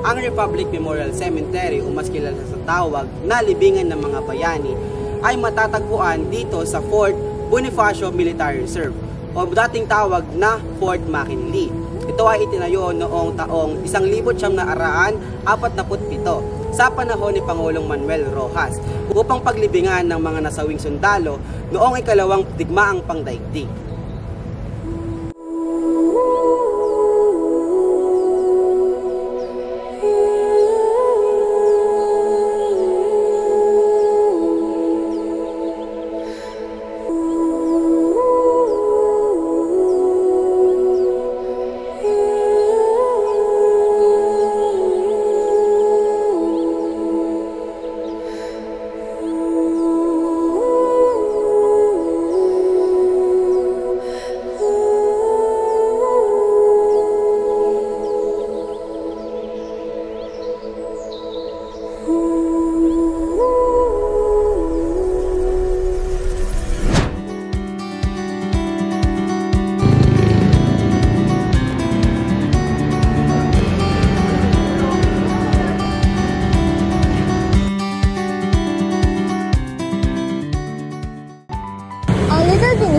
Ang Republic Memorial Cemetery o mas kilala sa tawag na libingan ng mga bayani ay matatagpuan dito sa Fort Bonifacio Military Reserve o dating tawag na Fort McKinley. Ito ay itinayo noong taong 1947 sa panahon ni Pangulong Manuel Rojas upang paglibingan ng mga nasawing sundalo noong ikalawang digmaang pangdaigdig.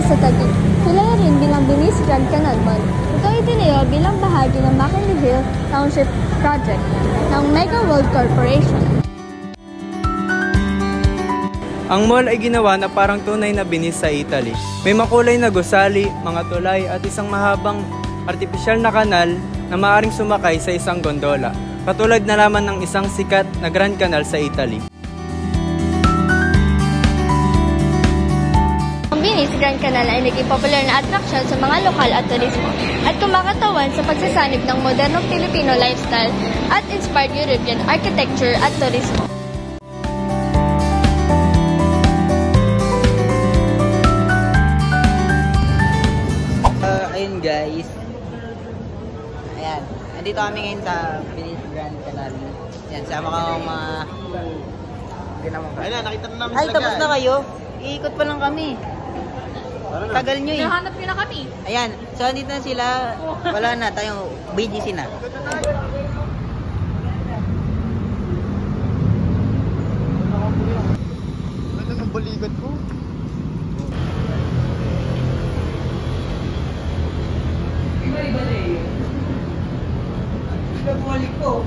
Sa Taguig, kilala rin bilang Binis Grand Canal Mall. Ito ay itinayo bilang bahagi ng McKinley Hill Township Project ng Mega World Corporation. Ang mall ay ginawa na parang tunay na binis sa Italy. May makulay na gusali, mga tulay at isang mahabang artipisyal na kanal na maaaring sumakay sa isang gondola, katulad na lamang ng isang sikat na Grand Canal sa Italy. Binis Grand Canal ay naging popular na atraksyon sa mga lokal at turismo at kumakatawan sa pagsasanib ng modernong Filipino lifestyle at inspired European architecture at turismo. Ayun guys. Ayan. Nandito kami ngayon sa Binis Grand Canal. Ayan, sama ko mga... Ayun na, nakita na namin. Ay, tapos na kayo? Iikot pa lang kami. Tagal nyo eh. Nahanap nyo na kami. Ayan. So, andito na sila. Wala na. Tayong BGC na. Ano ang balikat ko? Iba-iba na eh. Iba bumalik ko.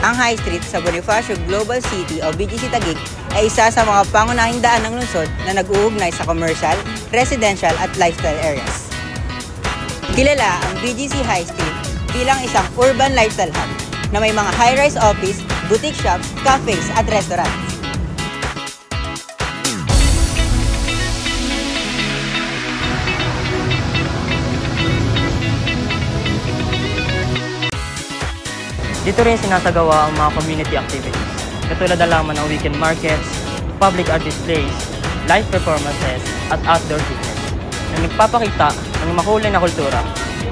Ang High Street sa Bonifacio Global City o BGC Taguig ay isa sa mga pangunahing daan ng lungsod na nag-uugnay sa commercial, residential at lifestyle areas. Kilala ang BGC High Street bilang isang urban lifestyle hub na may mga high-rise office, boutique shops, cafes at restaurants. Dito rin sinasagawa ang mga community activities, katulad na lamang ng weekend markets, public art displays, live performances, at outdoor fitness, na nagpapakita ng makulay na kultura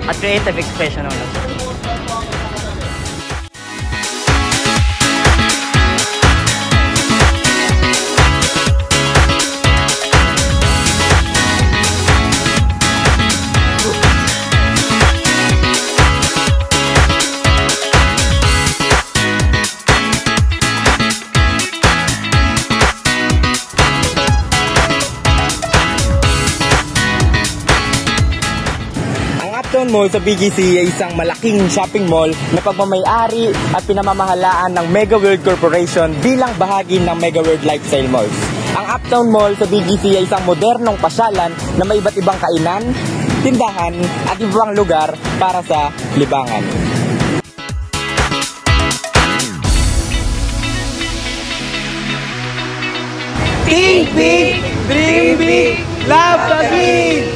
at creative expression ng lungsod. Uptown Mall sa BGC ay isang malaking shopping mall na pagmamay-ari at pinamamahalaan ng Mega World Corporation bilang bahagi ng Mega World Lifestyle Malls. Ang Uptown Mall sa BGC ay isang modernong pasyalan na may iba't ibang kainan, tindahan at ibang lugar para sa libangan. Think big, dream big, love Taguig!